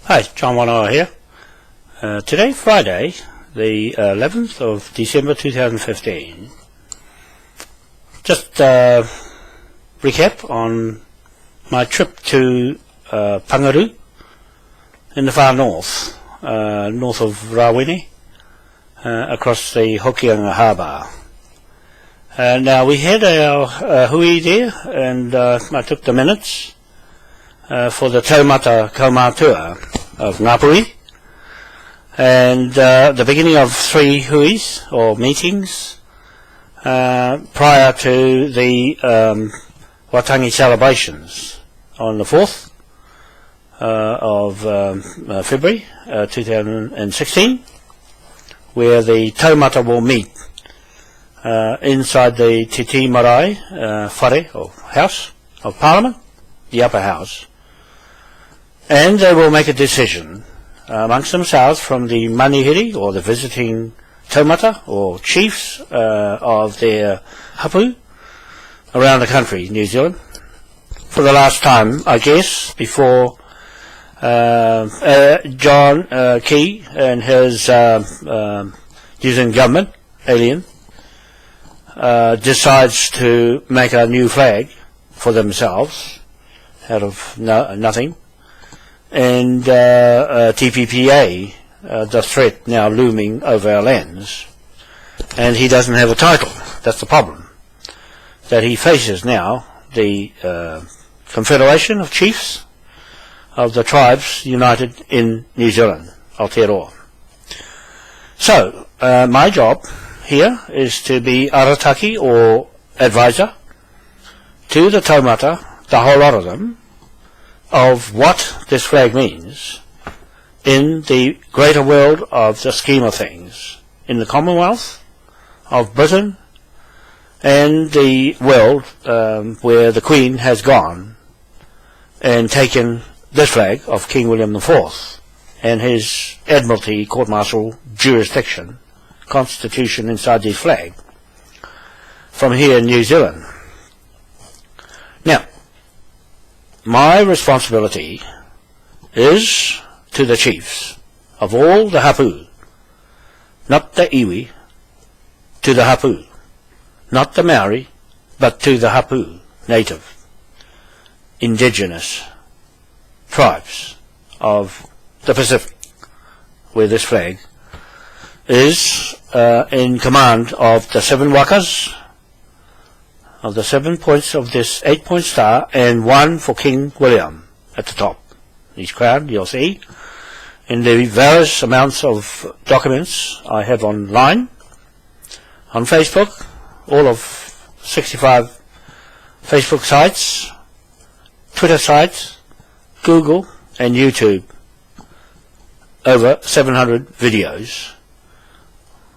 Hi, John Wanoa here. Today, Friday, the 11th of December 2015. Just recap on my trip to Pangaru in the far north, north of Rawene, across the Hokianga Harbour. Now we had our hui there, and I took the minutes for the Taumata Kaumatua of Puhi, and the beginning of 3 huis or meetings prior to the Watangi celebrations on the 4th of February 2016, where the Taumata will meet inside the Ngati Manawa Marae, or House of Parliament, the upper house, and they will make a decision amongst themselves from the manihiri, or the visiting taumata or chiefs of their hapu around the country, New Zealand, for the last time, I guess, before John Key and his New Zealand government, alien, decides to make a new flag for themselves out of nothing. And TPPA, the threat now looming over our lands, and he doesn't have a title. That's the problem that he faces now, the Confederation of Chiefs of the Tribes United in New Zealand, Aotea. So my job here is to be arataki, or advisor, to the taumata, the whole lot of them, of what this flag means in the greater world of the scheme of things, in the Commonwealth of Britain and the world where the Queen has gone and taken this flag of King William IV and his Admiralty court-martial jurisdiction, constitution inside the flag, from here in New Zealand. Now, my responsibility is to the chiefs of all the hapu, not the iwi, to the hapu, not the Maori, but to the hapu, native, indigenous tribes of the Pacific, where this flag is in command of the 7 wakas, of the 7 points of this 8-point star, and 1 for King William at the top. He's crowned, you'll see, in the various amounts of documents I have online, on Facebook, all of 65 Facebook sites, Twitter sites, Google and YouTube, over 700 videos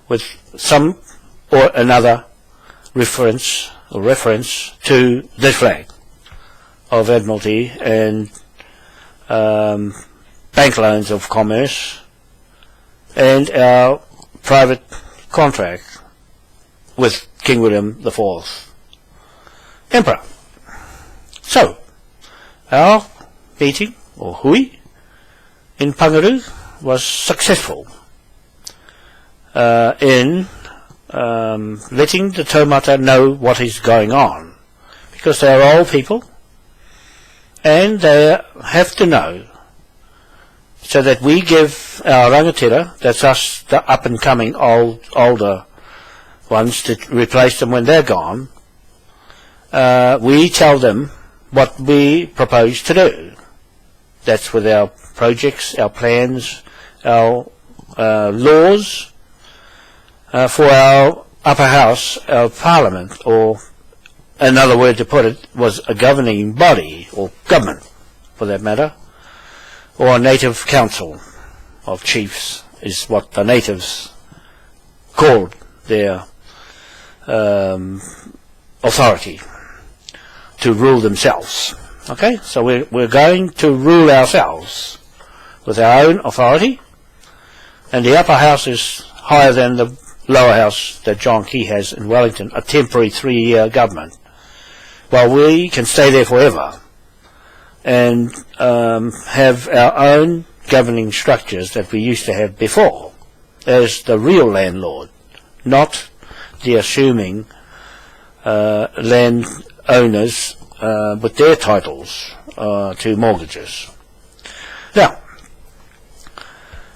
with some or another reference to this flag of Admiralty and bank loans of commerce and our private contract with King William IV, Emperor. So, our meeting, or hui, in Pangaru was successful in letting the taumata know what is going on, because they are old people and they have to know, so that we give our rangatira, that's us, the up and coming older ones, to replace them when they're gone. We tell them what we propose to do. That's with our projects, our plans, our laws, for our upper house, our parliament, or another word to put it was a governing body, or government for that matter, or a native council of chiefs is what the natives called their authority to rule themselves. Okay, so we're going to rule ourselves with our own authority, and the upper house is higher than the lower house that John Key has in Wellington, a temporary 3-year government. Well, we can stay there forever and have our own governing structures that we used to have before, as the real landlord, not the assuming land owners with their titles to mortgages. Now,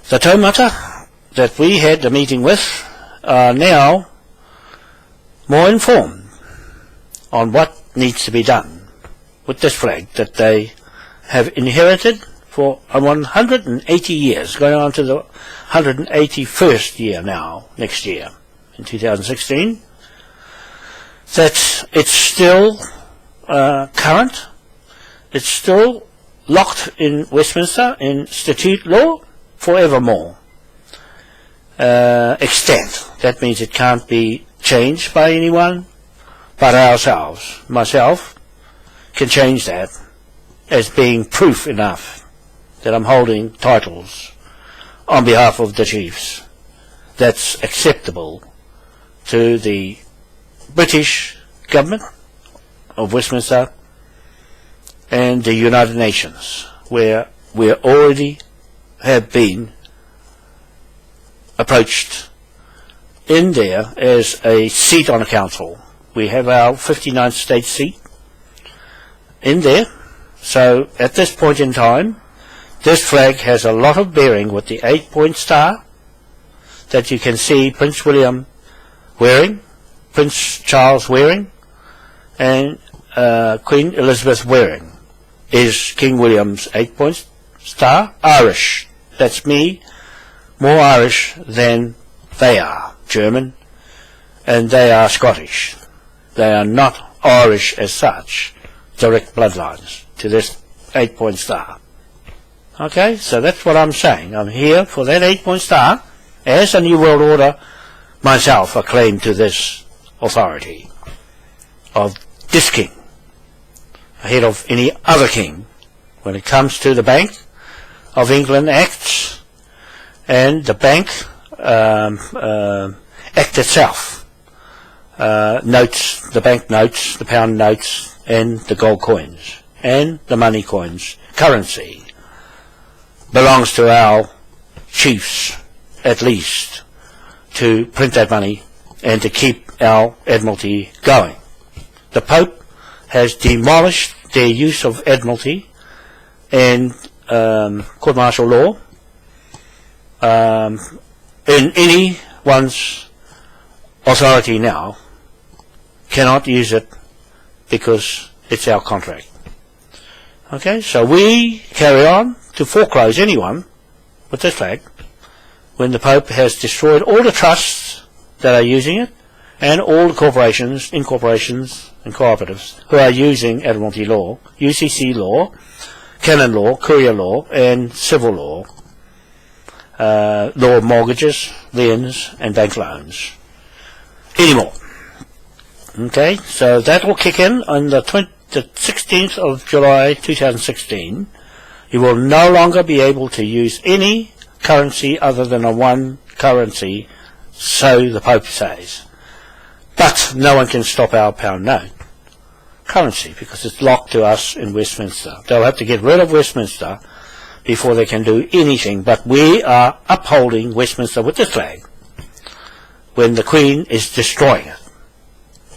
the Taumata that we had the meeting with are now more informed on what needs to be done with this flag that they have inherited for 180 years, going on to the 181st year now, next year, in 2016, that it's still current, it's still locked in Westminster in statute law forevermore. Extent. That means it can't be changed by anyone but ourselves. Myself can change that as being proof enough that I'm holding titles on behalf of the chiefs that's acceptable to the British government of Westminster and the United Nations, where we already have been approached in there as a seat on a council. We have our 59th state seat in there. So at this point in time, this flag has a lot of bearing with the 8-point star that you can see Prince William wearing, Prince Charles wearing, and Queen Elizabeth wearing. Is King William's 8-point star Irish? That's me, more Irish than they are, German, and they are Scottish. They are not Irish as such, direct bloodlines to this 8-point star. Okay, so that's what I'm saying. I'm here for that 8-point star, as a New World Order myself, a claim to this authority of this king, ahead of any other king, when it comes to the Bank of England Acts and the Bank Act itself, notes, the bank notes, the pound notes, and the gold coins, and the money coins, currency, belongs to our chiefs, at least, to print that money and to keep our Admiralty going. The Pope has demolished their use of Admiralty and court martial law in anyone's authority now, cannot use it because it's our contract. Okay, so we carry on to foreclose anyone with this flag when the Pope has destroyed all the trusts that are using it and all the corporations, incorporations and cooperatives who are using Admiralty law, UCC law, canon law, courier law and civil law, law of mortgages, liens and bank loans anymore. Okay, so that will kick in on the 16th of July 2016. You will no longer be able to use any currency other than a one currency, so the Pope says. But no one can stop our pound note currency because it's locked to us in Westminster. They'll have to get rid of Westminster before they can do anything, but we are upholding Westminster with this flag when the Queen is destroying it.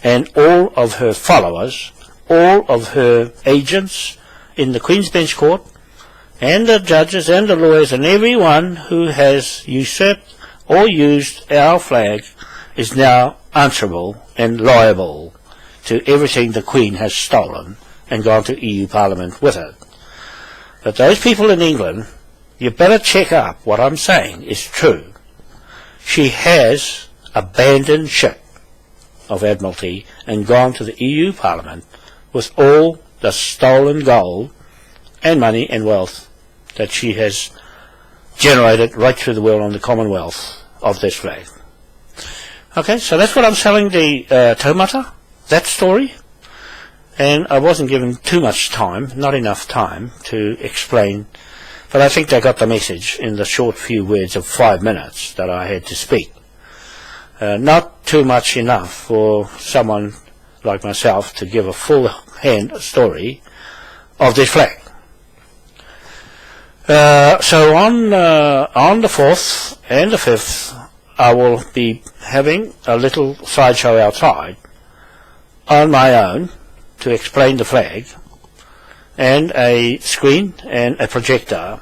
And all of her followers, all of her agents in the Queen's Bench Court, and the judges and the lawyers and everyone who has usurped or used our flag is now answerable and liable to everything the Queen has stolen and gone to EU Parliament with it. But those people in England, you better check up what I'm saying is true. She has abandoned ship of Admiralty and gone to the EU Parliament with all the stolen gold and money and wealth that she has generated right through the world on the Commonwealth of this flag. Okay, so that's what I'm selling the Taumata, that story. And I wasn't given too much time, not enough time to explain, but I think they got the message in the short few words of 5 minutes that I had to speak. Not too much enough for someone like myself to give a full hand story of this flag. So on the 4th and the 5th, I will be having a little sideshow outside on my own to explain the flag, and a screen and a projector,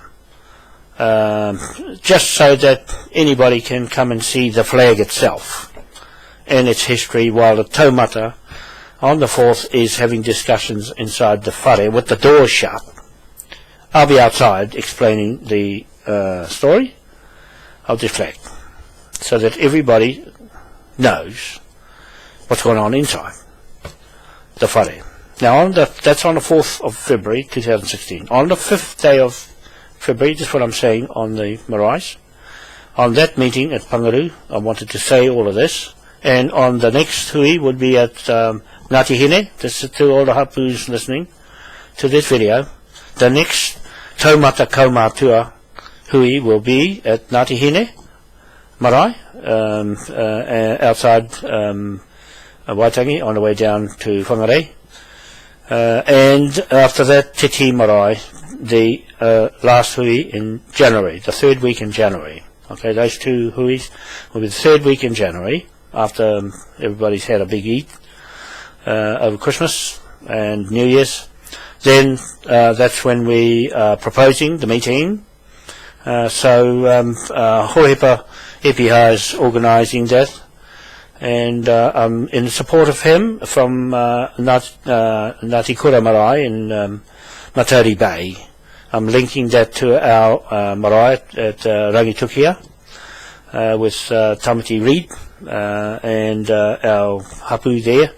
just so that anybody can come and see the flag itself and its history, while the Taumata on the 4th is having discussions inside the whare with the doors shut. I'll be outside explaining the story of the flag, so that everybody knows what's going on inside the whare. Now, that's on the 4th of February 2016. On the 5th day of February, that's what I'm saying on the marae. On that meeting at Pangaru, I wanted to say all of this. And on the next hui would be at Ngati Hine. This is to all the hapus listening to this video. The next Taumata Kaumatua hui will be at Ngati Hine Marae, outside Waitangi, on the way down to Whangarei. And after that, Te Ti Marae, the last hui in January, the 3rd week in January. Okay, those two huis will be the 3rd week in January, after everybody's had a big eat over Christmas and New Year's. Then that's when we are proposing the meeting. So Hohepa Epiha is organising that, and I'm in support of him from Ngati Kura Marae in Matari Bay. I'm linking that to our marae at Rangitukia with Tamati Reid and our hapu there,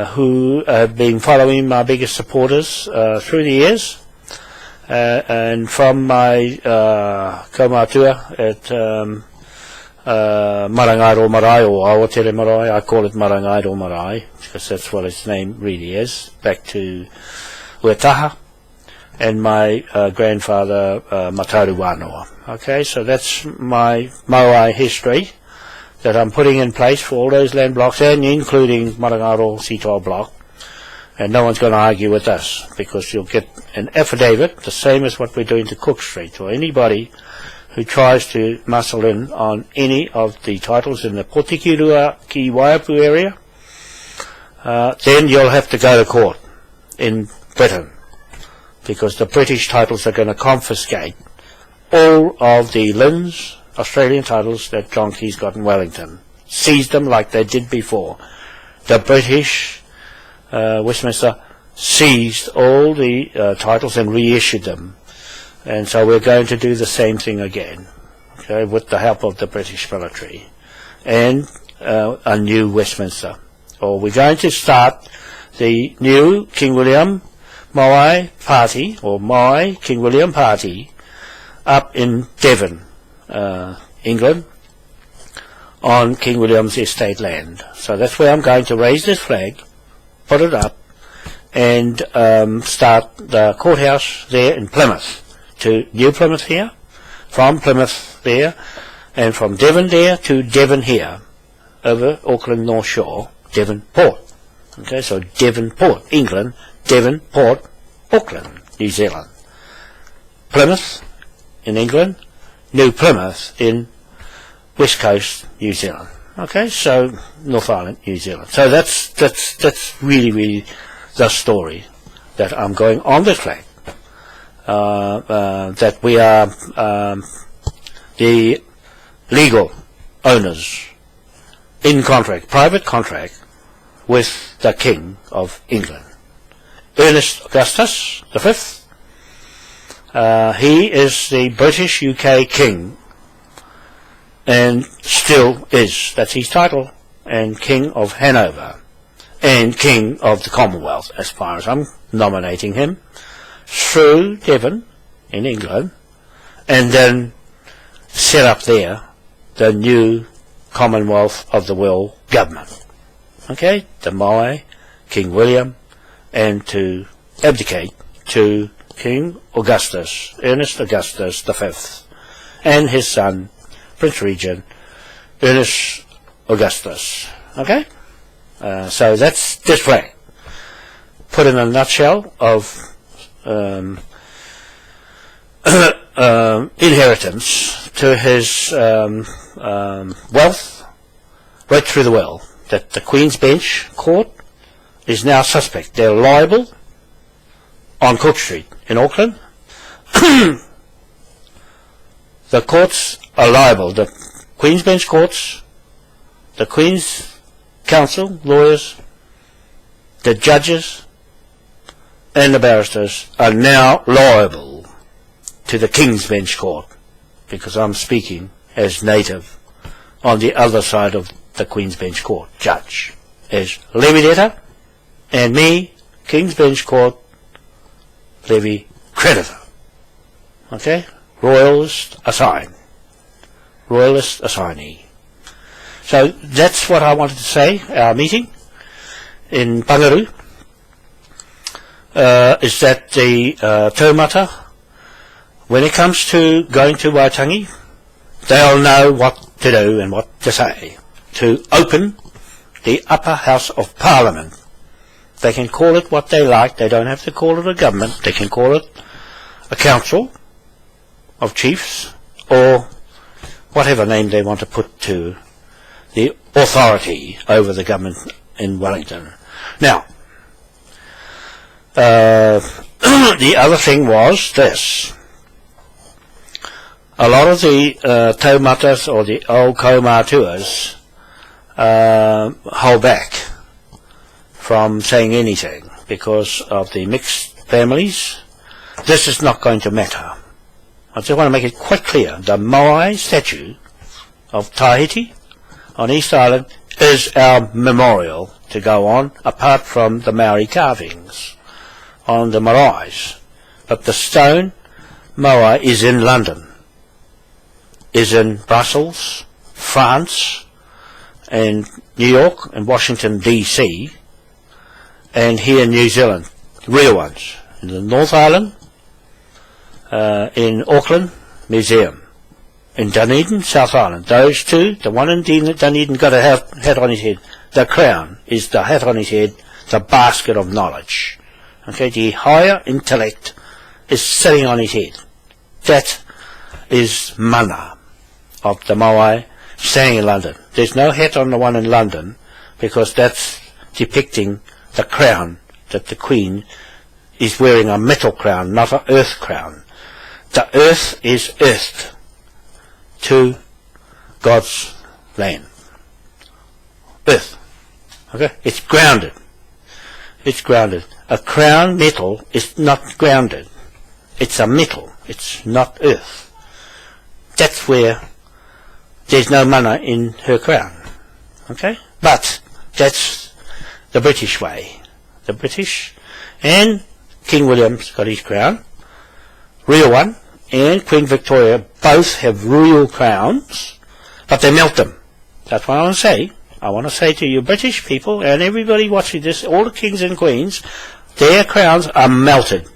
who have been following my biggest supporters through the years. And from my Kaumatua at Marangairo Marae, or Aotea Marae, I call it Marangairo Marae because that's what its name really is, back to Uetaha, and my grandfather Mataru Wanoa. Okay, so that's my Moai history that I'm putting in place for all those land blocks, and including Marangairo C12 block. And no one's going to argue with us, because you'll get an affidavit, the same as what we're doing to Cook Street, or anybody who tries to muscle in on any of the titles in the Potikirua ki Waiapu area. Then you'll have to go to court in Britain, because the British titles are going to confiscate all of the Lynn's Australian titles that John Key's got in Wellington. Seize them like they did before. The British Westminster seized all the titles and reissued them, and so we're going to do the same thing again, okay, with the help of the British military and a new Westminster. Or we're going to start the new King William Moai Party, or Moai King William Party, up in Devon, England, on King William's estate land. So that's where I'm going to raise this flag, put it up, and start the courthouse there in Plymouth, to New Plymouth here, from Plymouth there, and from Devon there to Devon here, over Auckland North Shore, Devon Port. Okay, so Devon Port, England, Devon Port, Auckland, New Zealand. Plymouth in England, New Plymouth in West Coast, New Zealand. Okay, so North Island, New Zealand. So that's really the story that I'm going on this flag. That we are the legal owners in contract, private contract, with the King of England, Ernest Augustus the Fifth. He is the British UK King, and still is. That's his title, and King of Hanover, and King of the Commonwealth, as far as I'm nominating him, through Devon in England, and then set up there the new Commonwealth of the World Government. Okay, the Moai, King William, and to abdicate to King Augustus, Ernest Augustus the Fifth, and his son, Prince Regent, Ernest Augustus. Okay? So that's this flag. Put in a nutshell of inheritance to his wealth right through the well, that the Queen's Bench Court is now suspect. They're liable on Cook Street in Auckland. The courts are liable. The Queen's Bench Courts, the Queen's Council, lawyers, the judges, and the barristers are now liable to the King's Bench Court, because I'm speaking as native on the other side of the Queen's Bench Court, judge, as levy debtor, and me, King's Bench Court, levy creditor. Okay? Royalist assigned. Royalist assignee. So that's what I wanted to say. Our meeting in Pangaru is that the Taumata, when it comes to going to Waitangi, they'll know what to do and what to say to open the upper house of Parliament. They can call it what they like. They don't have to call it a government. They can call it a council of chiefs, or whatever name they want to put to the authority over the government in Wellington. Now, the other thing was this. A lot of the taumatas, or the old Kaumatuas, hold back from saying anything because of the mixed families. This is not going to matter. I just want to make it quite clear. The Moai statue of Tahiti on East Island is our memorial to go on, apart from the Maori carvings on the maraes. But the stone Moai is in London, is in Brussels, France, and New York, and Washington, D.C., and here in New Zealand, real ones, in the North Island, in Auckland Museum, in Dunedin, South Island. Those two, the one in Dunedin got a hat on his head. The crown is the hat on his head, the basket of knowledge. Okay, the higher intellect is sitting on his head. That is mana of the Moai staying in London. There's no hat on the one in London because that's depicting the crown that the Queen is wearing, a metal crown, not an earth crown. The earth is earthed to God's land. Earth. Okay? It's grounded. It's grounded. A crown metal is not grounded. It's a metal. It's not earth. That's where there's no mana in her crown. Okay? But that's the British way. The British and King William's got his crown, real one, and Queen Victoria both have real crowns, but they melt them. That's what I want to say. I want to say to you British people and everybody watching this, all the kings and queens, their crowns are melted.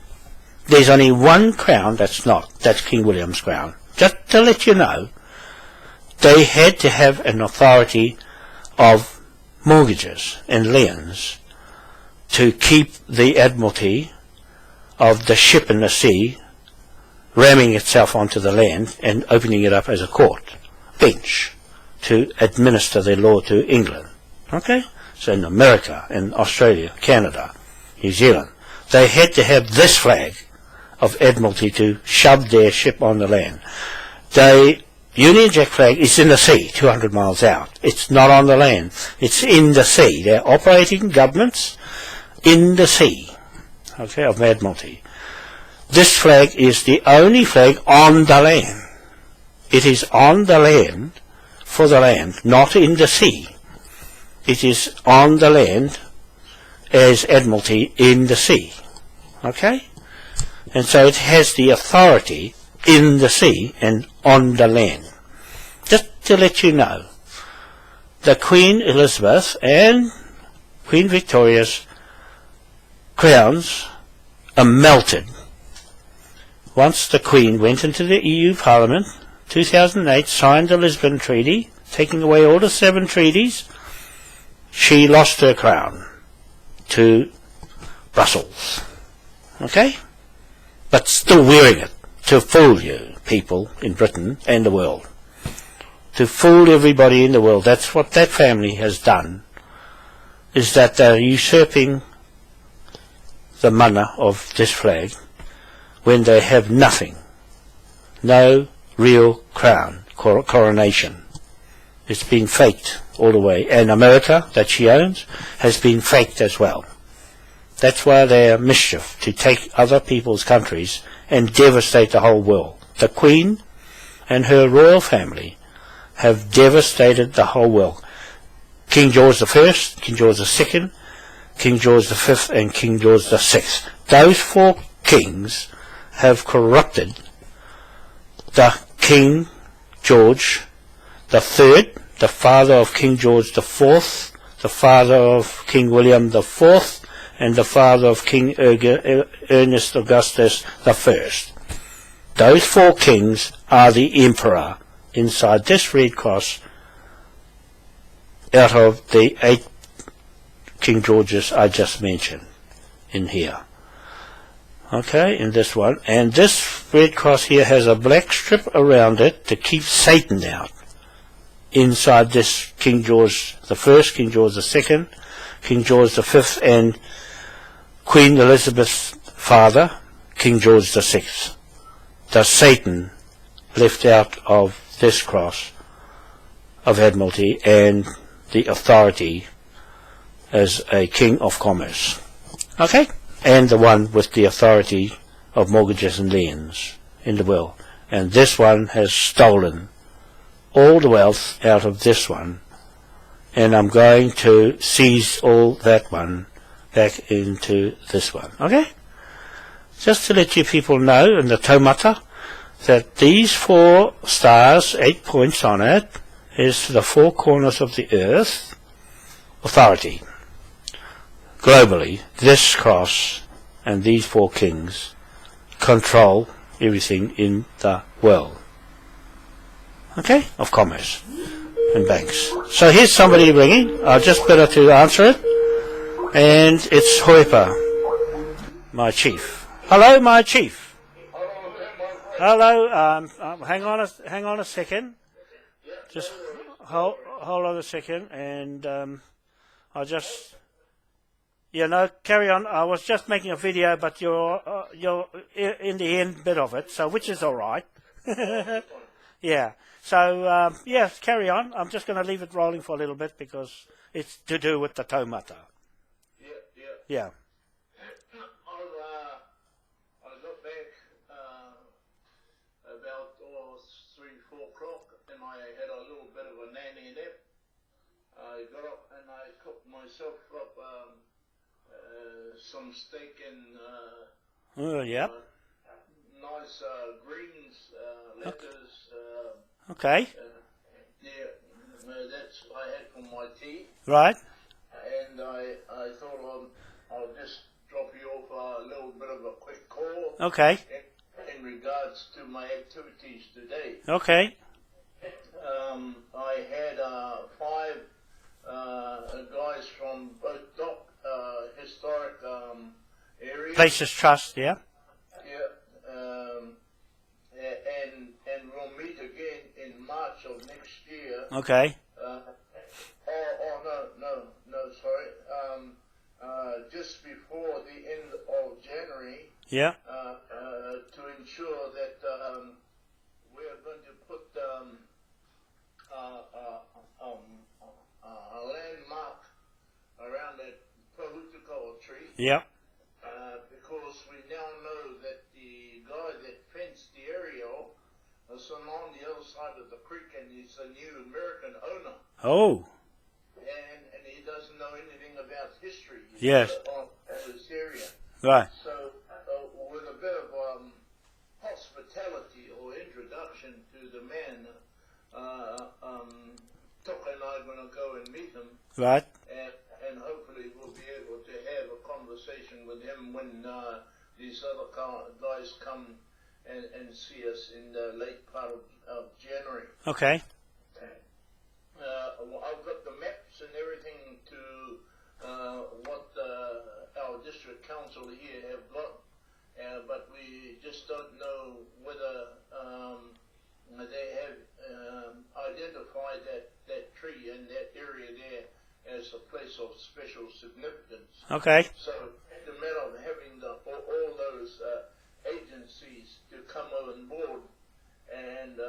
There's only one crown that's not. That's King William's crown. Just to let you know, they had to have an authority of mortgages and liens to keep the Admiralty of the ship in the sea ramming itself onto the land and opening it up as a court bench to administer their law to England. Okay? So in America, in Australia, Canada, New Zealand, they had to have this flag of Admiralty to shove their ship on the land. The Union Jack flag is in the sea, 200 miles out. It's not on the land. It's in the sea. They're operating governments in the sea, okay, of Admiralty. This flag is the only flag on the land. It is on the land, for the land, not in the sea. It is on the land as Admiralty in the sea. Okay? And so it has the authority in the sea and on the land. Just to let you know, the Queen Elizabeth and Queen Victoria's crowns are melted. Once the Queen went into the EU Parliament, 2008, signed the Lisbon Treaty, taking away all the 7 treaties, she lost her crown to Brussels. Okay? But still wearing it. to fool you, people in Britain and the world. To fool everybody in the world. That's what that family has done, is that they're usurping the mana of this flag when they have nothing. No real crown, coronation. It's been faked all the way. And America, that she owns, has been faked as well. That's why they are mischief, to take other people's countries and devastate the whole world. The Queen and her royal family have devastated the whole world. King George I, King George II, King George V and King George VI. Those four kings have corrupted the King George III, the father of King George IV, the father of King William IV, and the father of King Ernest Augustus I. Those four kings are the emperor inside this Red Cross out of the 8 King Georges I just mentioned in here. Okay, in this one. And this Red Cross here has a black strip around it to keep Satan out. Inside this King George I, King George II, King George V, and Queen Elizabeth's father, King George VI. Does Satan left out of this cross of Admiralty and the authority as a king of commerce. Okay? And the one with the authority of mortgages and liens in the will. And this one has stolen all the wealth out of this one, and I'm going to seize all that one back into this one. Okay? Just to let you people know in the Taumata that these 4 stars, 8 points on it, is the 4 corners of the earth authority. Globally, this cross and these 4 kings control everything in the world. Okay? Of commerce and banks. So here's somebody ringing. I'll just better to answer it. And it's Hoipa, my chief. Hello, my chief. Hello. Hang on a second. Just hold on a second, and I'll just. Carry on. I was just making a video, but you're in the end bit of it, so which is all right. Yeah. So carry on. I'm just going to leave it rolling for a little bit because it's to do with the Taumata. Yeah. I got back about 3-4 o'clock, and I had a little bit of a nanny nap. I got up and I cooked myself up some steak and nice greens, lettuce. Okay. That's what I had for my tea. Right. And I thought I'll just drop you off a little bit of a quick call. Okay. In regards to my activities today. Okay. I had 5 guys from both dock historic areas. Places Trust, yeah. Yeah. And we'll meet again in March of next year. Okay. Sorry. Just before the end of January. Yeah. To ensure that we're going to put a landmark around that Tahitian tree. Yeah. Because we now know that the guy that fenced the area is on the other side of the creek, and he's a new American owner. Oh. And he doesn't know anything about history. Yes. Of this area. Right. So, with a bit of hospitality or introduction to the man, Tuka and I are going to go and meet him. Right. And hopefully we'll be able to have a conversation with him when these other guys come and see us in the late part of January. Okay. I've got the maps and everything to what our district council here have got, but we just don't know whether they have identified that tree and that area there as a place of special significance. Okay. So the matter of having all those agencies to come on board, and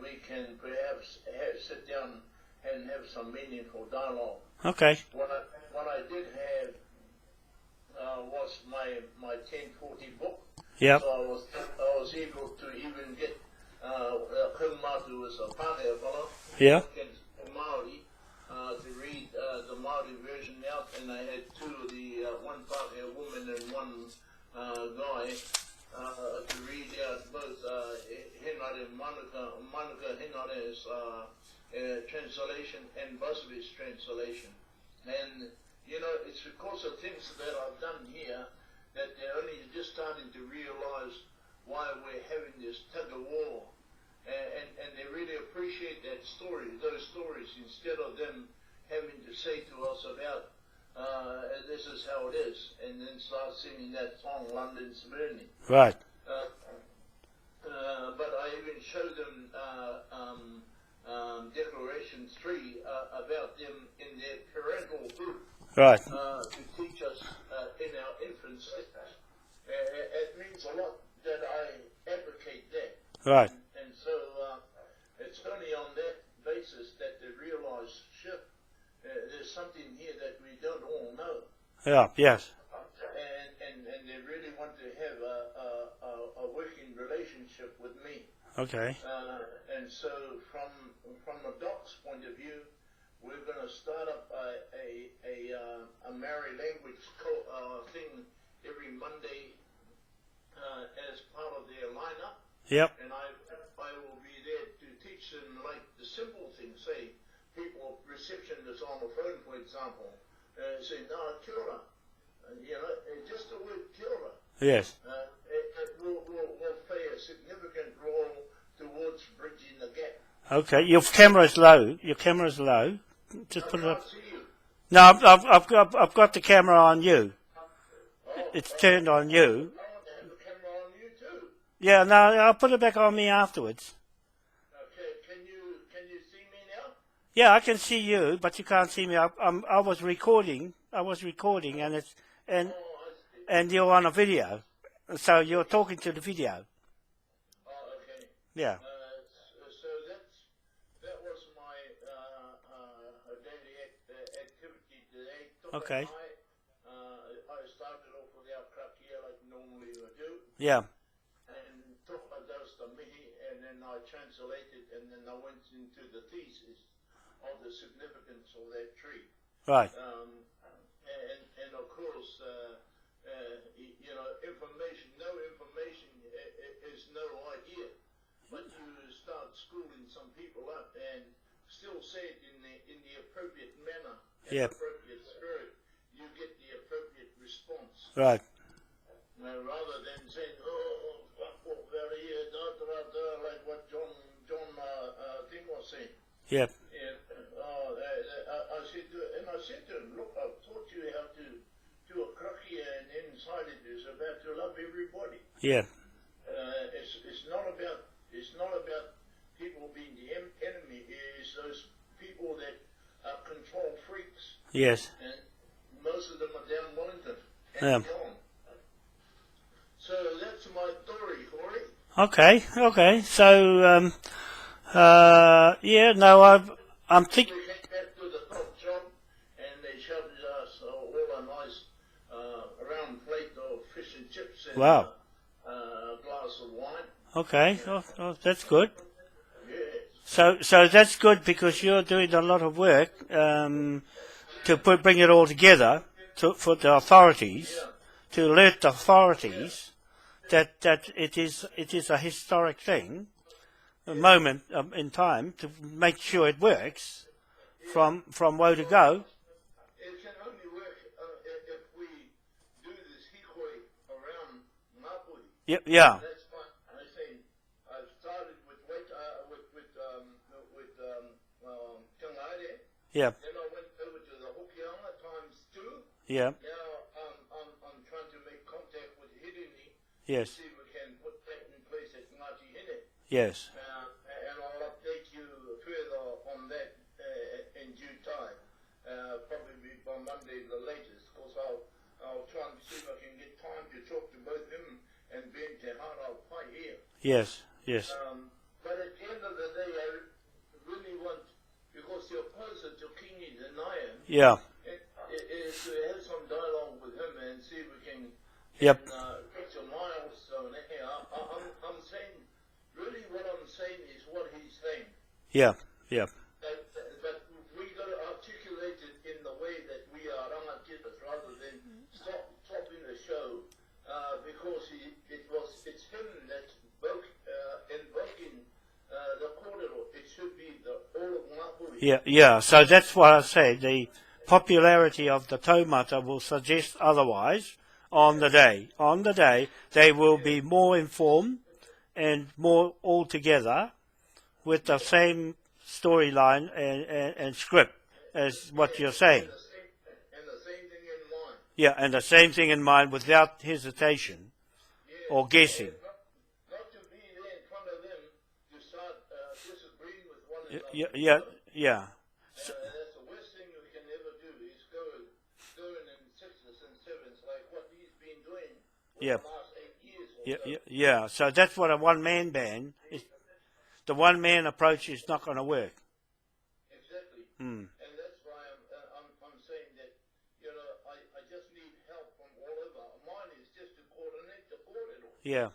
we can perhaps sit down and have some meaningful dialogue. Okay. What I did have was my 1040 book. Yep. So I was able to even get Kaumatua was a Pangaru fellow. Yeah. Maori to read the Maori version out, and I had two of the one Pangaru woman and one guy to read out both Henare Manuka Henare's translation and Busby's translation. And it's because of things that I've done here that they're only just starting to realize why we're having this tug of war. And they really appreciate those stories, instead of them having to say to us about this is how it is, and then start singing that song, London's Burning. Right. But I even showed them Declaration 3 about them in their parental group. Right. To teach us in our infancy. It means a lot that I advocate that. Right. And so it's only on that basis that they realize, shit, there's something here that we don't all know. Yeah. Yes. And they really want to have a working relationship with me. Okay. And so from a doc's point of view, we're going to start up a Maori language thing every Monday as part of their lineup. Yep. And I will be there to teach them like the simple things. Say, people, receptionists on the phone, for example, say, no, Kura. Just the word Kura. Yes. It will play a significant role towards bridging the gap. Okay. Your camera's low. Just put it up. See you. No, I've got the camera on you. It's turned on you. I want to have the camera on you too. Yeah. No, I'll put it back on me afterwards. Okay, can you see me now? Yeah, I can see you, but you can't see me. I was recording, and it's and Oh, I see. and you're on a video, so you're talking to the video. Oh, okay. Yeah. So that was my daily activity today. Okay. I started off with our krakia like normally I do, Yeah. and Topa does the mihi, and then I translated, and then I went into the thesis of the significance of that tree. Right. And of course, information. No information is no idea. But you start schooling some people up and still say it in the appropriate manner, and Yep. appropriate spirit, you get the appropriate response. Right. Rather than saying, oh, fuck off out of here, like what John thing was saying. Yep. And I said to him, look, I've taught you how to do a krakia, and inside it is about to love everybody. Yeah. It's not about people being the enemy. It's those people that are control freaks, Yes. and most of them are down Wellington and Yeah. beyond. So that's my story, Corey. Okay. So, yeah. No, I'm thinking. We went back to the top shop, and they shoved us all a nice round plate of fish and chips and Wow. a glass of wine. Okay. Oh, that's good. Yes. So that's good because you're doing a lot of work to bring it all together for the authorities, Yeah. to alert the authorities that it is a historic thing, a moment in time to make sure it works from woe to go. It can only work if we do this hikoi around Ngāpuhi. Yeah. That's why I say I've started with Tangaire. Yeah. Then I went over to the Hokianga times 2. Yeah. Now I'm trying to make contact with Yes. See if we can put that in place at Ngati Manawa. Yes. And I'll update you further on that in due time, probably by Monday the latest, because I'll try and see if I can get time to talk to both him and Ben Te Hara Pai here. Yes. Yes. But at the end of the day, I really want, because the opposite to Kingi Denayan, Yeah. is to have some dialogue with him and see if we can Yep. get some milestone here. I'm saying, really what I'm saying is what he's saying. Yeah. Yeah. But we got to articulate it in the way that we are rangakitas rather than stopping the show because it's him that's invoking the kōrero. It should be the all of Ngāpuhi. Yeah. Yeah. So that's what I say. The popularity of the Taumata will suggest otherwise on the day. On the day, they will be more informed and more all together with the same storyline and script as what you're saying. And the same thing in mind. Yeah, and the same thing in mind without hesitation or guessing. Not to be there in front of them to start disagreeing with one another. Yeah. That's the worst thing we can ever do is go in sixes and sevens like what he's been doing for Yeah. the last 8 years. Yeah. So that's what a one-man band is. The one-man approach is not going to work. Exactly. Mm. And that's why I'm saying that, I just need help from all over. Mine is just to coordinate the kōrero. Yeah.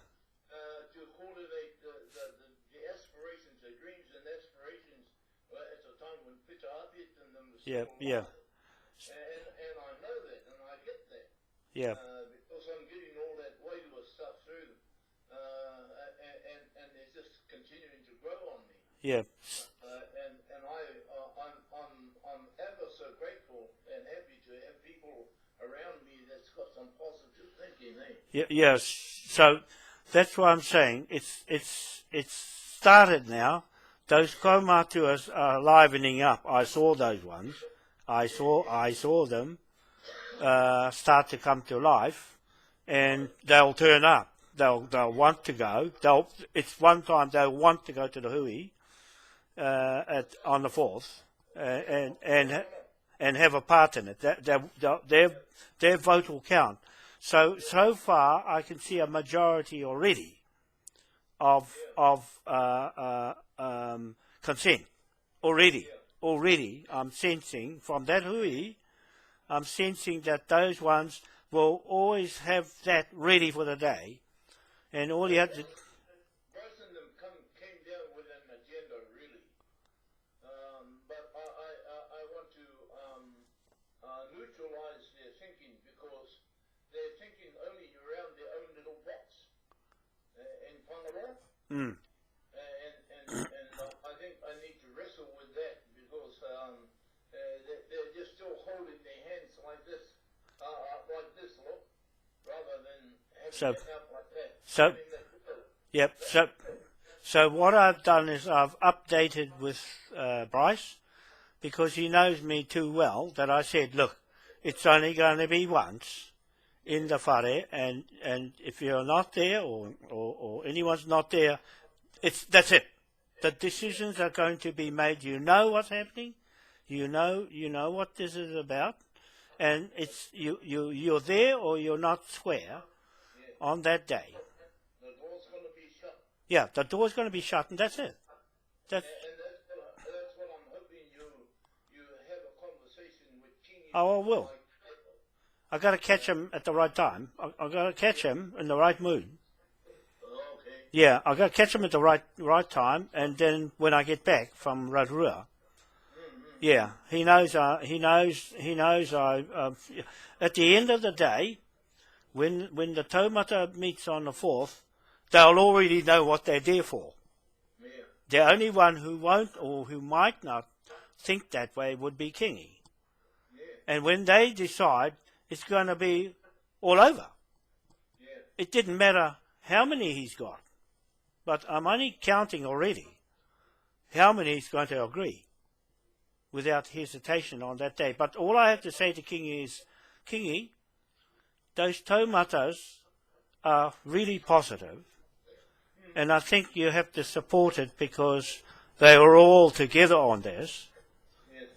To coordinate the aspirations, the dreams and aspirations at the time when Peter Apit and them was Yeah. still Yeah. alive. And I know that and I get that. Yeah. Because I'm getting all that wayward stuff through and it's just continuing to grow on me. Yeah. And I'm ever so grateful and happy to have people around me that's got some positive thinking, eh? Yes. So that's what I'm saying. It's started now. Those Kaumatuas are livening up. I saw those ones. I saw them start to come to life, and they'll turn up. They'll want to go. It's one time they'll want to go to the hui on the 4th and have a part in it. Their vote will count. So far I can see a majority already of consent. Already I'm sensing from that hui, I'm sensing that those ones will always have that ready for the day. And all you have to... Most of them came down with an agenda, really. But I want to neutralize their thinking because they're thinking only around their own little box in Pangaru. Mm. And I think I need to wrestle with that because they're just still holding their hands like this, look, rather than having it out like that. So what I've done is I've updated with Bryce because he knows me too well that I said, look, it's only going to be once in the whare, and if you're not there or anyone's not there, that's it. The decisions are going to be made. You know what's happening. You know what this is about, and it's you're there or you're not square on that day. The door's going to be shut. Yeah, the door's going to be shut, and that's it. That's what I'm hoping you have a conversation with King. Oh, I will. I got to catch him at the right time. I got to catch him in the right mood. Okay. Yeah, I got to catch him at the right time, and then when I get back from Rotorua, yeah, he knows. At the end of the day, when the Taumata meets on the 4th, they'll already know what they're there for. Yeah. The only one who won't or who might not think that way would be Kingi. Yeah. And when they decide, it's going to be all over. Yeah. It didn't matter how many he's got, but I'm only counting already how many he's going to agree without hesitation on that day. But all I have to say to Kingi is, Kingi, those Taumatas are really positive, and I think you have to support it because they are all together on this,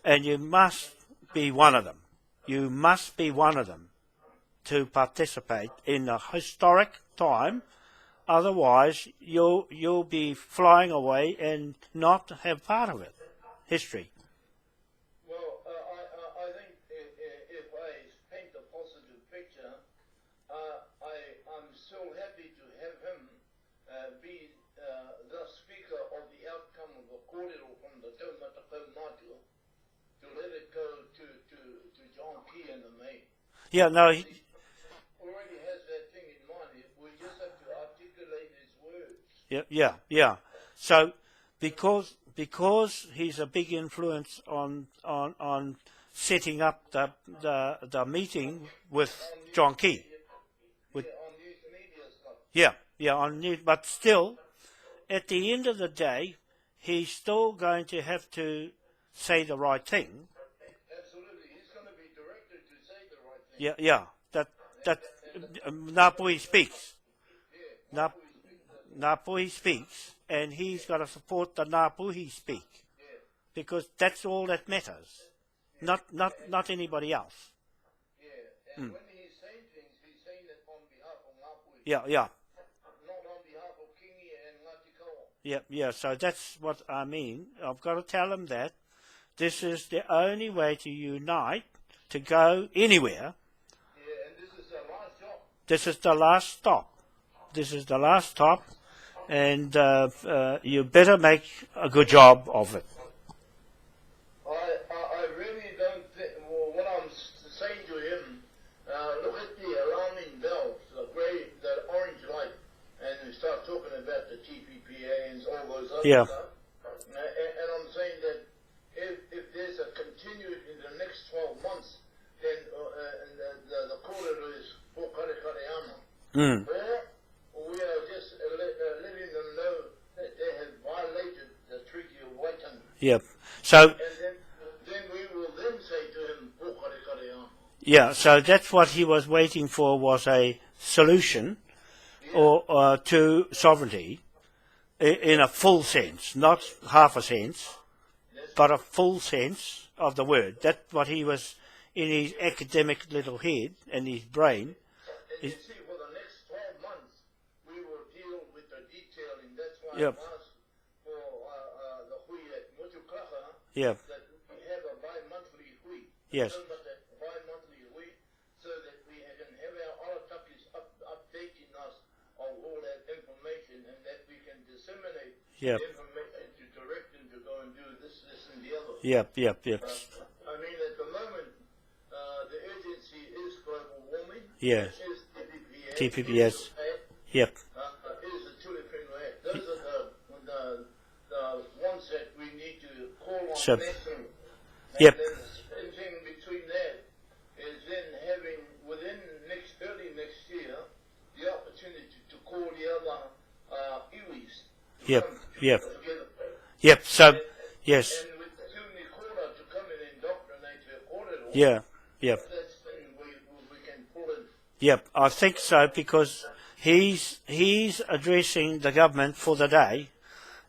and you must be one of them. You must be one of them to participate in a historic time. Otherwise, you'll be flying away and not have part of it. History. Well, I think if I paint a positive picture, I'm so happy to have him be the speaker of the outcome of the kōrero from the Taumata Kaumatua, to let it go to John Key and the May. Yeah, no. He already has that thing in mind. We just have to articulate his words. Yeah. So, because he's a big influence on setting up the meeting with John Key. On news media stuff. But still, at the end of the day, he's still going to have to say the right thing. Absolutely, he's going to be directed to say the right thing. Yeah. That Ngā Puhi speaks. Ngā Puhi speaks, and he's got to support the Ngā Puhi speak, because that's all that matters, not anybody else. Yeah, and when he's saying things, he's saying it on behalf of Ngā Puhi. Yeah. Not on behalf of Kingi and Ngati Kawa. Yeah. So that's what I mean. I've got to tell him that this is the only way to unite, to go anywhere. Yeah, and this is the last job. This is the last stop, and you better make a good job of it. I really don't think, well, what I'm saying to him, look at the alarming bells, the orange light, and we start talking about the TPPA and all those other stuff. And I'm saying that if there's a continued in the next 12 months, then the corridor is for Karekareama. Or we are just letting them know that they have violated the Treaty of Waitangi. Yep. So. And then we will then say to him, for Karekareama. Yeah. So that's what he was waiting for, was a solution, or to sovereignty, in a full sense, not half a sense, but a full sense of the word. That's what he was in his academic little head and his brain. And you see, for the next 12 months, we will deal with the detailing. That's why Yep. I asked for the hui at Motukaha, Yeah. that we have a bi-monthly hui. Yes. Bi-monthly hui, so that we can have our Aratakis updating us of all that information, and that we can disseminate Yep. information to direct them to go and do this and the other. Yep. I mean, at the moment, the urgency is global warming. Yes. Is TPPS. Yep. Is the Tulipino Act. Those are the ones that we need to call on So- national. Yep. And then the thing between that is then having, within early next year, the opportunity to call the other iwis. Yep. So, yes. And with Tuni Kura to come in and indoctrinate her corridor. Yeah. That's when we can pull in. Yep. I think so, because he's addressing the government for the day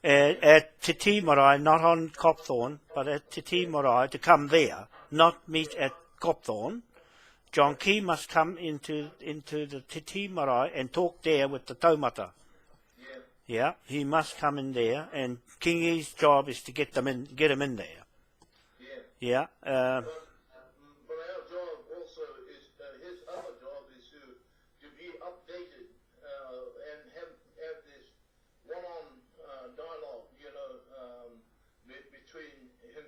at Te Tii Marae, not on Copthorne, but at Te Tii Marae, to come there, not meet at Copthorne. John Key must come into the Te Tii Marae and talk there with the Taumata. Yeah, he must come in there, and Kingi's job is to get him in there. Yeah. But our job also is, his other job is to be updated and have this one-on dialogue, between him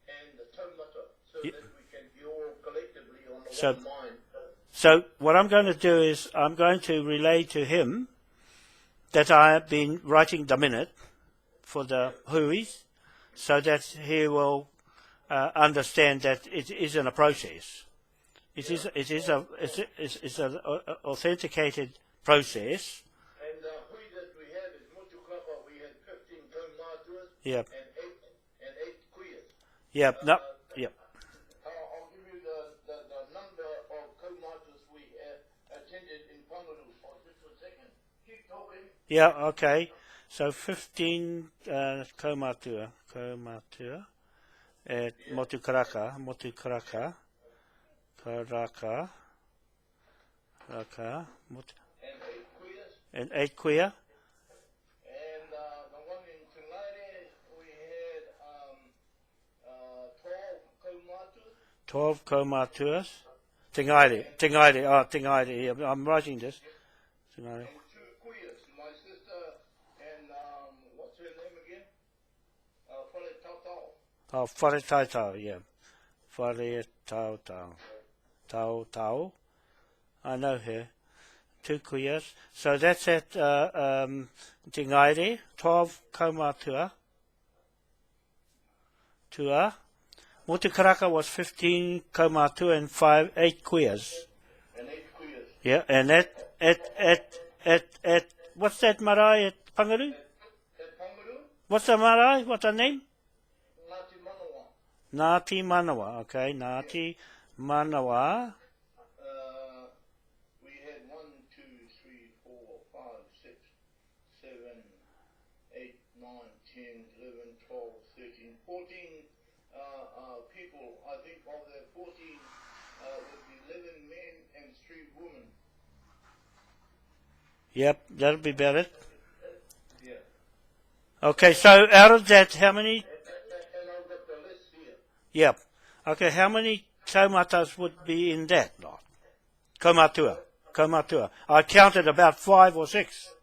and the Taumata, so that we can be all collectively on the one mind. So what I'm going to do is I'm going to relay to him that I have been writing the minute for the huis, so that he will understand that it isn't a process. It is an authenticated process. And the hui that we have is Motukaha. We had 15 Kaumatuas Yep. and 8 kuias. Yep. No. Yep. I'll give you the number of Kaumatuas we attended in Pangaru. Yeah, okay. So 15 Kaumatua at Motu Karaka, and 8 queer. And the one in Tungare, we had 12 Kaumatu. 12 Kaumatuas. Tingaire. Yeah, I'm writing this. Tingaire. And 2 queers. My sister and, what's her name again? Whare Tautau. Oh, Whare Tautau, yeah. Whare Tautau. I know her. 2 queers. So that's at Tingaire, 12 Kaumatua. Motu Karaka was 15 Kaumatua and 8 queers. And 8 queers. Yeah, and at what's that marae at Pangaru? At Pangaru? What's the marae? What's her name? Ngati Manawa. Ngati Manawa, okay, Ngati Manawa. We had 1, 2, 3, 4, 5, 6, 7, 8, 9, 10, 11, 12, 13, 14 people. I think of the 14 would be 11 men and 3 women. Yep, that'll be about it. Yeah. Okay, so out of that, how many? And I've got the list here. Yep. Okay, how many taumatas would be in that lot? Kaumatua. I counted about 5 or 6.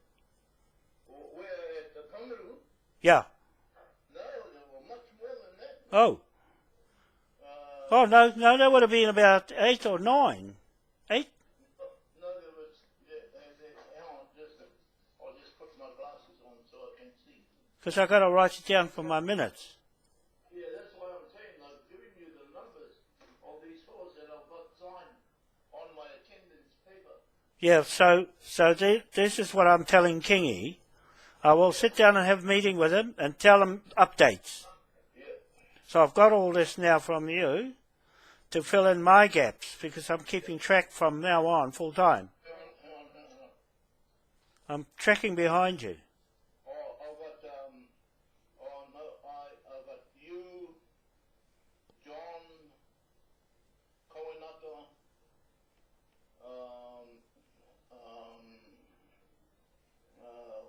Where at the Pangaru? Yeah. No, there were much more than that. Oh. Oh, no, that would have been about 8 or 9. 8? No, there was, I'll just put my glasses on so I can see. Because I've got to write it down for my minutes. Yeah, that's why I'm saying I've given you the numbers of these fellows that I've got signed on my attendance paper. Yeah, so this is what I'm telling Kingy. I will sit down and have a meeting with him and tell him updates. Yeah. So I've got all this now from you to fill in my gaps because I'm keeping track from now on full time. I'm tracking behind you. Oh, I've got, I've got you, John, Coronation,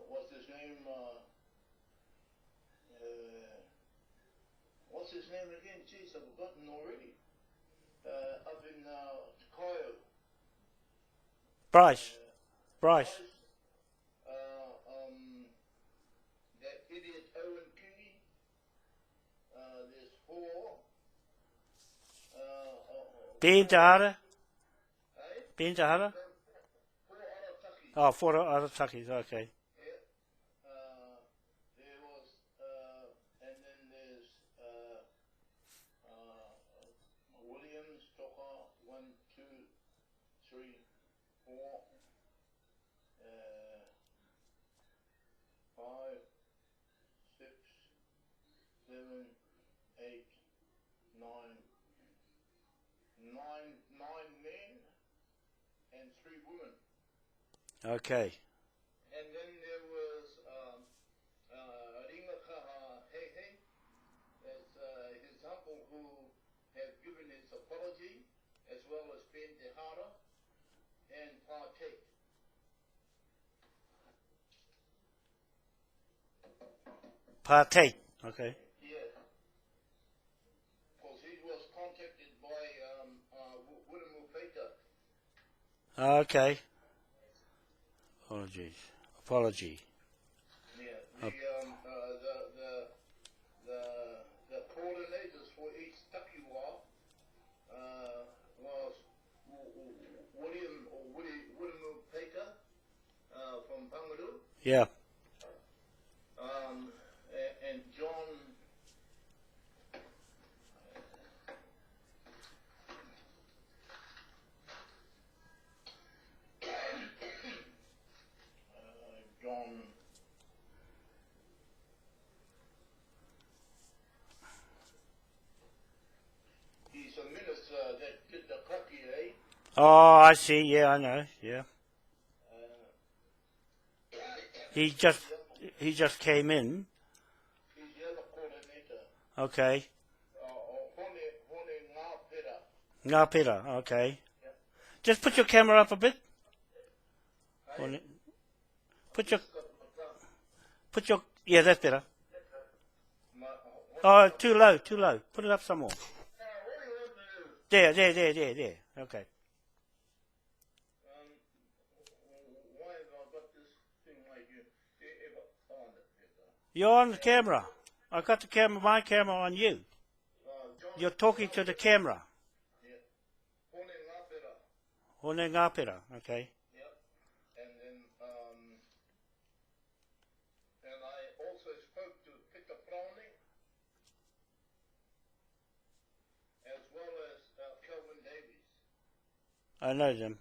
what's his name? What's his name again? Jeez, I've forgotten already. Up in Coyo. Bryce. That idiot Owen Kingy. There's 4. Ben Tahara. Eh? Ben Tahara. 4 Arataki. Oh, 4 other Takis, okay. Yeah. There was, and then there's Williams, Toka, 1, 2, 3, 4, 5, 6, 7, 8, 9, 9 men and 3 women. Okay. And then there was Ringakaha Hehe, that's his uncle who has given his apology, as well as Ben Tehara and Partake. Partake. Okay. Yeah. Because he was contacted by Wiramu Peter. Okay. Apology. Yeah. The coordinators for each takiwa was Wiramu Peter from Pangaru. Yeah. And John. John. He's a minister that did the kaki, eh? Oh, I see. Yeah, I know. Yeah. He just came in. He's the other coordinator. Okay. Hone Ngā pera. Okay. Yep. Just put your camera up a bit. Put your. Yeah, that's better. Oh, too low. Put it up some more. What do you want to do? There. Okay. Why have I got this thing like you? On it. You're on the camera. I got my camera on you. You're talking to the camera. Hone ngā pera. Okay. Yep. And then, and I also spoke to Peter Browning, as well as Kelvin Davies. I know them.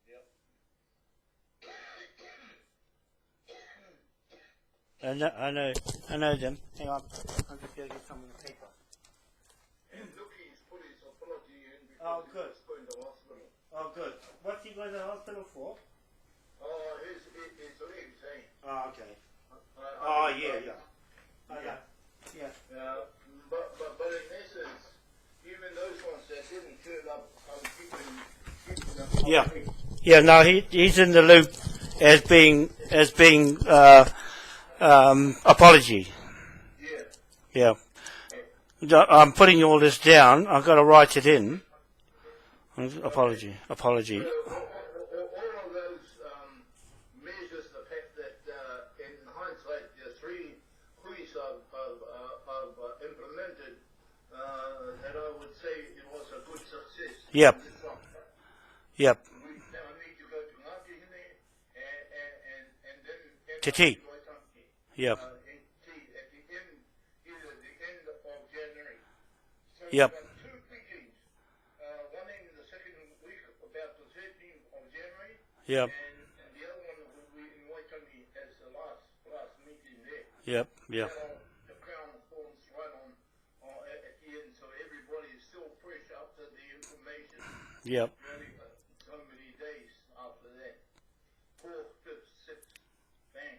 Yep. I know them. Hang on. I'm just going to get some of the paper. Look, he's put his apology in Oh, because good. he was going to hospital. Oh, good. What's he going to the hospital for? Oh, his legs, eh? Oh, okay. Yeah. Yeah. But in essence, even those ones that didn't turn up, I'm keeping them. Yeah. Yeah, no, he's in the loop as being apology. Yeah. Yeah. I'm putting all this down. I've got to write it in. Apology. All of those measures the fact that in hindsight the three Puhis I've implemented, that I would say it was a good success. Yep. We Yep. now need to go to Ngati and then Te Ti. Yep. at the end, either the end of January. So Yep. we've got two meetings, one in the second week, about the 13th of January, Yep. and the other one will be in Waitangi as the last meeting there. Yep. Yep. The crown forms right on at the end, so everybody is still fresh after the information. Yep. Really, so many days after that. 4th, 5th, 6th, bang,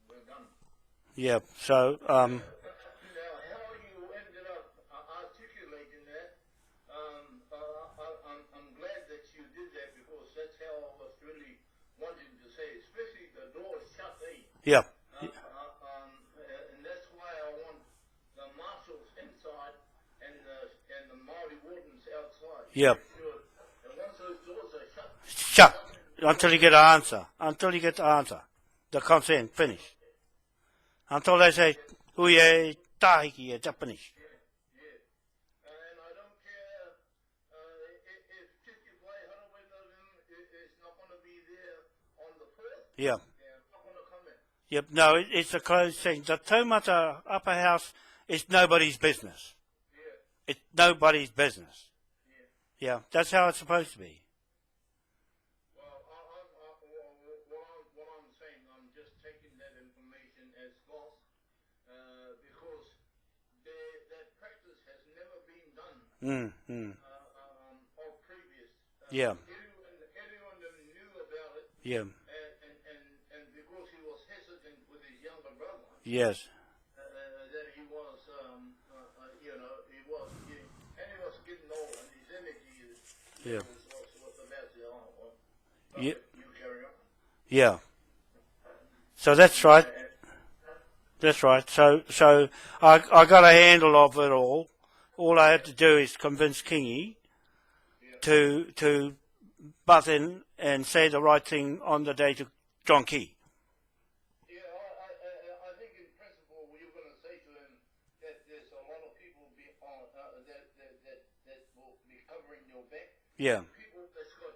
we're done. Yep. So, Now, how you ended up articulating that, I'm glad that you did that because that's how I was really wanting to say, especially the door shut, eh? yep. And that's why I want the marshals inside and the Maori wardens outside. Yep. Sure. And once those doors are shut, Shut. Until you get an answer. The consent, finish. Until they say, Huye, tahiki, it's finished. and I don't care if Tiki Wai Harawai is not going to be there on the 4th. Yeah. They're not going to come in. Yep. No, it's a closed thing. The Taumata upper house is nobody's business. Yeah. It's nobody's business. Yeah. That's how it's supposed to be. Well, what I'm saying, I'm just taking that information as lost because that practice has never been done of previous. Yeah. Everyone knew about it, Yeah. and because he was hesitant with his younger brother, Yes. that he was, he was getting old, and his energy Yeah. was about to Yeah. you carry on. Yeah. So that's right. That's right. So I got a handle of it all. All I had to do is convince Kingy to butt in and say the right thing on the day to John Key. Yeah, I think in principle you're going to say to him that there's a lot of people that will be covering your back. Yeah. People that's got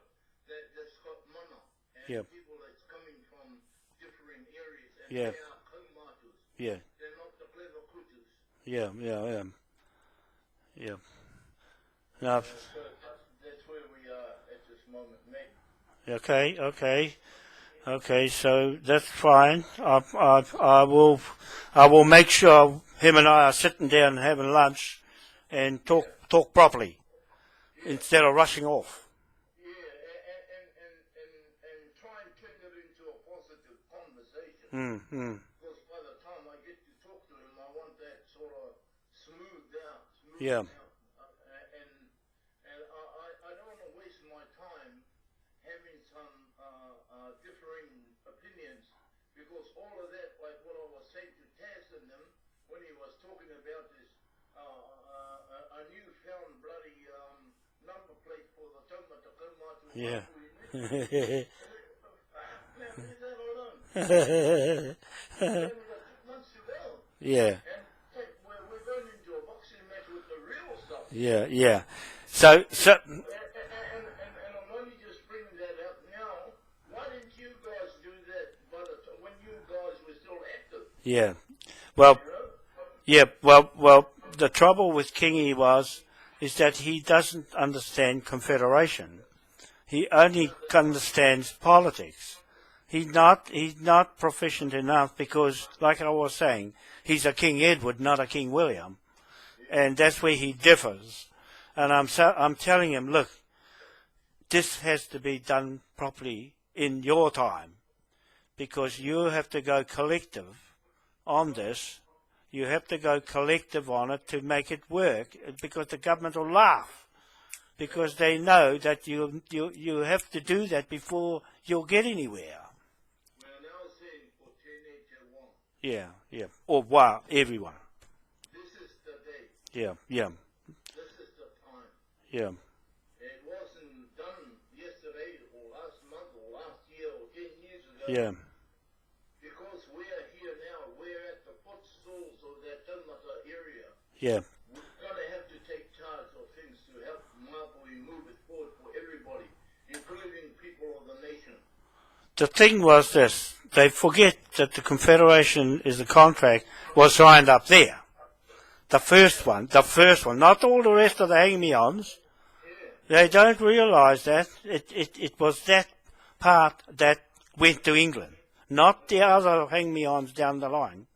mana, and Yeah. people that's coming from different areas, and Yeah. they are Kaumatus. Yeah. They're not the clever kutus. Yeah. No. So that's where we are at this moment, mate. Okay. So that's fine. I will make sure him and I are sitting down and having lunch and talk properly instead of rushing off. Yeah, and try and turn it into a positive Because by the time I get to talk to him, I want that sort of smoothed out. Yeah. And I don't want to waste my time having some differing opinions, because all of that, like what I was saying to Taz and them when he was talking about this, a newfound bloody number plate for the Taumata, Kaumatua. Yeah. Man, leave that alone. We've got 6 months to go. Yeah. And we're going into a boxing match with the real stuff. Yeah. Yeah. So. And I'm only just bringing that up now. Why didn't you guys do that when you guys were still active? Yeah. Well. You know? Yeah. Well. The trouble with Kingi is that he doesn't understand confederation. He only understands politics. He's not proficient enough because, like I was saying, he's a King Edward, not a King William, and that's where he differs. And I'm telling him, look, this has to be done properly in your time, because you have to go collective on this. You have to go collective on it to make it work, because the government will laugh, because they know that you have to do that before you'll get anywhere. Yeah, yeah. Or wow, everyone. This is the day. Yeah, yeah. This is the time. Yeah. It wasn't done yesterday or last month or last year or 10 years ago. Yeah. Because we're here now, we're at the footstalls of that Taumata area. Yeah. We're going to have to take charge of things to help Maui move it forward for everybody, including people of the nation. The thing was this, they forget that the Confederation is the contract was signed up there. The first one, not all the rest of the hang-me-ons. They don't realise that it was that part that went to England, not the other hang-me-ons down the line.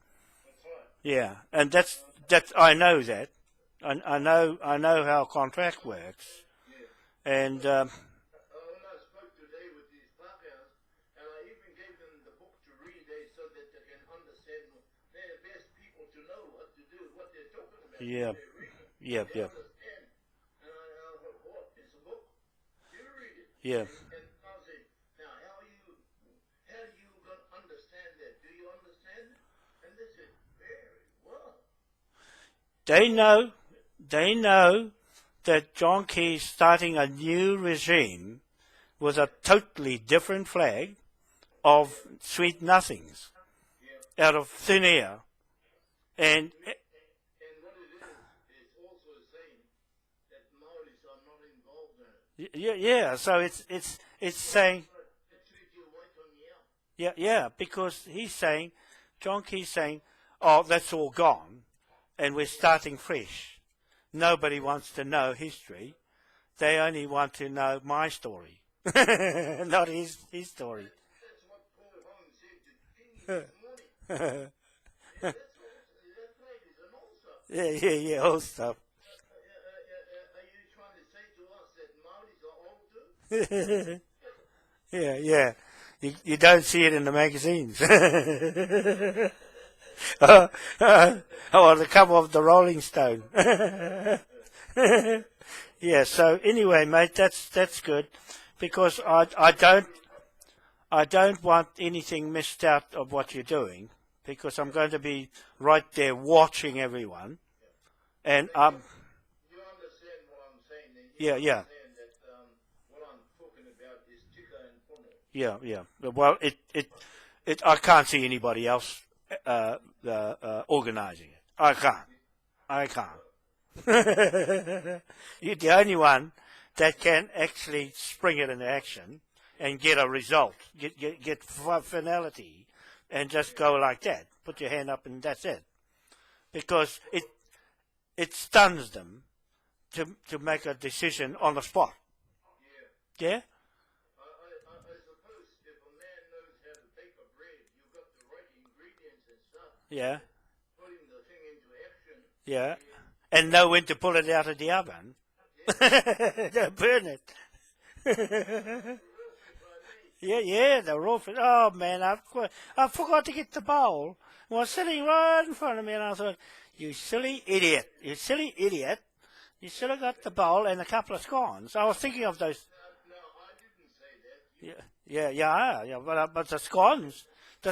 Yeah, and that's I know that. I know how contract works. And yeah, yeah, yeah, yeah. And I say, now how do you understand that? Do you understand it? And they said, very well. They know that John Key's starting a new regime with a totally different flag of sweet nothings out of thin air, and what it is also saying that Maoris are not involved in it. yeah. So it's saying, Yeah. yeah, because John Key's saying, oh, that's all gone, and we're starting fresh. Nobody wants to know history; they only want to know my story, not his story. That's what Paul Hong said to King this morning. That flag is an old stuff. Yeah, old stuff. Are you trying to say to us that Maoris are old too? Yeah. You don't see it in the magazines. Or the cover of the Rolling Stone. Yeah. So anyway, mate, that's good, because I don't want anything missed out of what you're doing, because I'm going to be right there watching everyone, and You understand what I'm saying? Then you yeah. understand that what I'm talking about is tika and pono. Yeah. Well, I can't see anybody else organising it. I can't. You're the only one that can actually spring it into action and get a result, get finality, and just go like that. Put your hand up and that's it. Because it stuns them to make a decision on the spot. Yeah? I suppose if a man knows how to bake a bread, you've got the right ingredients and stuff. Yeah. Putting the thing into action. Yeah. And know when to pull it out of the oven. Don't burn it. Yeah, the raw fish. Oh man, I forgot to get the bowl. It was sitting right in front of me, and I thought, you silly idiot, you should have got the bowl and a couple of scones. I was thinking of those. No, I didn't say that. Yeah. But the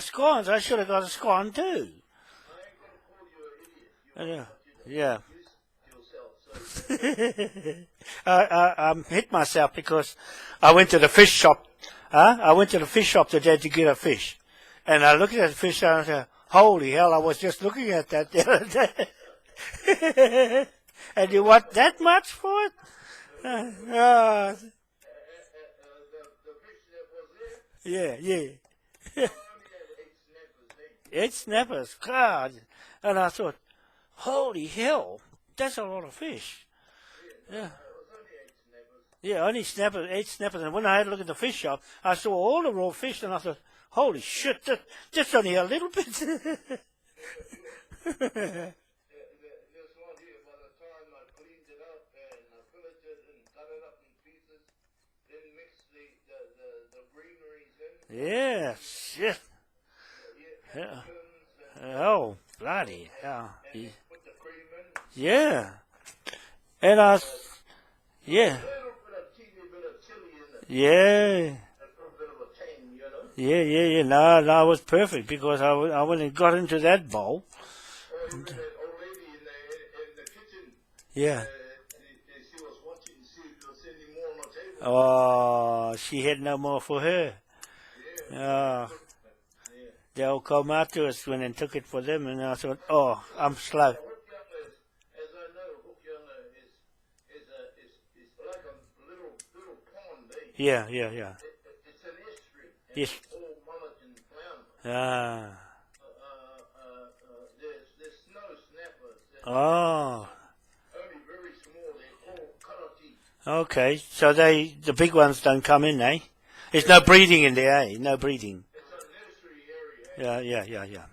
scones, I should have got a scone too. I ain't gonna call you an idiot. Yeah. Yourself, so I hit myself because I went to the fish shop. I went to the fish shop today to get a fish, and I looked at the fish and I said, "Holy hell! I was just looking at that the other day." And you want that much for it? the fish that was there Yeah. only had 8 snappers. 8 snappers, God. And I thought, holy hell, that's a lot of fish. Yeah. It was only 8 snappers. Yeah, only snappers, 8 snappers. And when I had a look at the fish shop, I saw all the raw fish, and I thought, holy shit, that's only a little bit. This one here, by the time I cleaned it up and I filleted it and cut it up in pieces, then mixed the greeneries in. Yeah, shit. Yeah. Oh, bloody hell. And put the cream in. Yeah. And yeah. A little bit of teeny bit of chili in it. Yeah. A little bit of a tang, you know. Yeah. No, it was perfect because I went and got into that bowl. Or even that old lady in the kitchen. Yeah. She was watching to see if there was any more on the table. Oh, she had no more for her. Yeah. The old Kaumatua went and took it for them, and I thought, oh, I'm slow. Hokianga is, as I know, Hokianga is like a little pond, eh? Yeah. It's an estuary. And Yes. it's all mullet and clown. There's no snappers. Oh. Only very small. They're called karati. Okay, so the big ones don't come in, eh? There's no breeding in there, eh? No breeding. It's a nursery area. Eh? Yeah.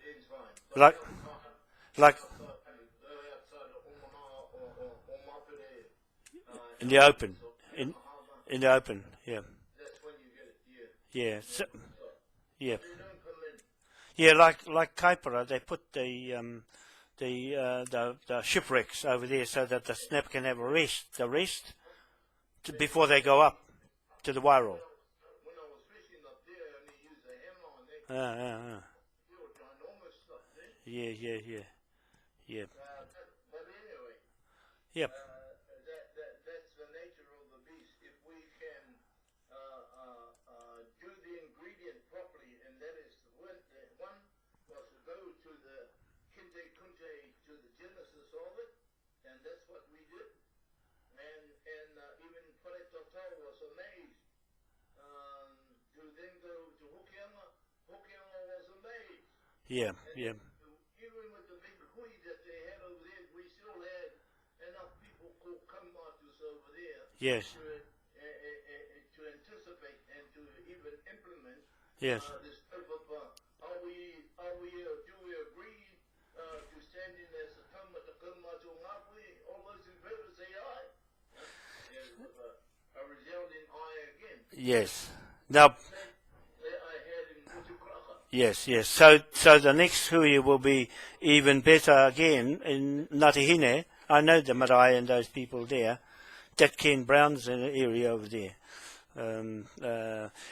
It's fine. But Like, outside of Omanaa or Mapere, in the open. In the open, yeah. that's when you get it. Yeah. So, yeah. They don't come in. Yeah, like Kaipara, they put the shipwrecks over there so that the snapper can have a rest, before they go up to the Wairau. When I was fishing up there, I only used a hemline. They were ginormous stuff there. Yeah. But anyway, Yep. that's the nature of the beast. If we can do the ingredient properly, and that is one was to go to the kinte kunte, to the genesis of it, and that's what we did. And even Paretotau was amazed to then go to Hokianga. Hokianga was amazed. Yeah. Even with the big hui that they had over there, we still had enough people called Kaumatus over there. Yes. To anticipate and to even implement Yes. this type of. Do we agree to stand in as a Taumata Kaumatua Ngāpui? All those in favor say aye. There's a resounding aye again. Yes. Now. That I had in Utukraka. Yes. So the next hui will be even better again in Ngati Manawa. I know the Marae and those people there. That Ken Brown's in the area over there.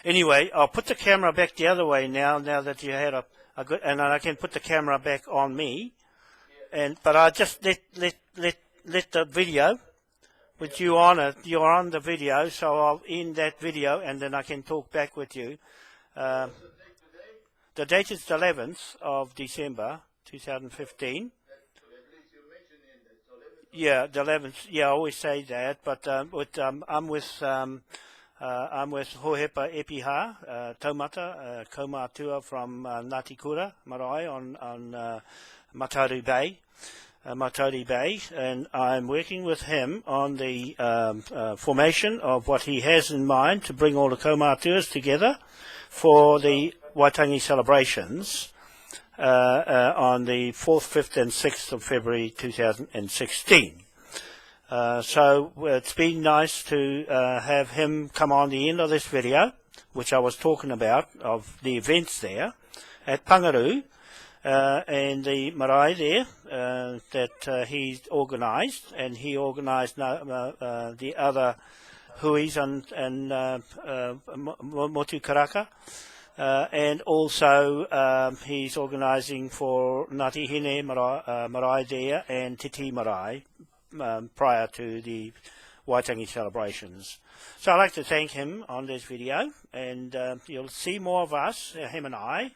Anyway, I'll put the camera back the other way now that you had a good, and I can put the camera back on me. But I just let the video with you on it. You're on the video, so I'll end that video, and then I can talk back with you. The date is the 11th of December, 2015. Yeah, the 11th. Yeah, I always say that, but I'm with Hohepa Epiha, Taumata, Kaumatua from Ngati Kura Marae on Matauri Bay, and I'm working with him on the formation of what he has in mind to bring all the Kaumatuas together for the Waitangi celebrations on the 4th, 5th and 6th of February 2016. So it's been nice to have him come on the end of this video which I was talking about, of the events there at Pangaru, and the marae there that he organised, and he organised the other huis and motu karaka, and also he's organising for Ngati Hine Marae there and Titi Marae prior to the Waitangi celebrations. So I'd like to thank him on this video, and you'll see more of us, him and I,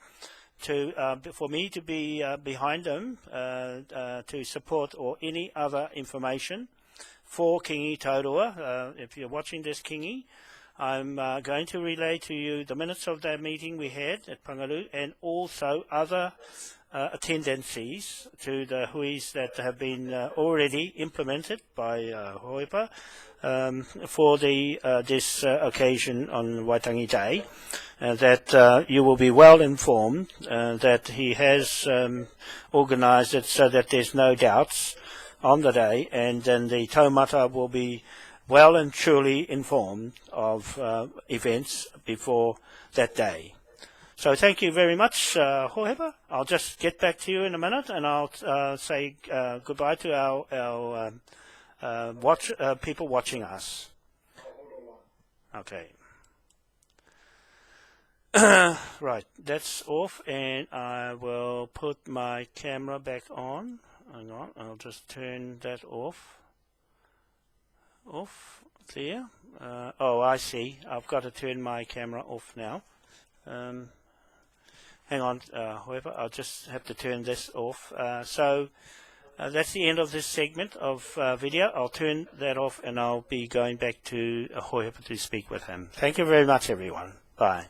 for me to be behind him to support or any other information for Kingi Taurua. If you're watching this, Kingi, I'm going to relay to you the minutes of that meeting we had at Pangaru, and also other attendances to the huis that have been already implemented by Hoipa for this occasion on Waitangi Day, that you will be well informed that he has organised it so that there's no doubts on the day, and then the Taumata will be well and truly informed of events before that day. So thank you very much, Hohepa. I'll just get back to you in a minute, and I'll say goodbye to our people watching us. Okay. Right, that's off, and I will put my camera back on. Hang on, I'll just turn that off. Off there. Oh, I see. I've got to turn my camera off now. Hang on, however, I'll just have to turn this off. So that's the end of this segment of video. I'll turn that off, and I'll be going back to Hohepa to speak with him. Thank you very much, everyone. Bye.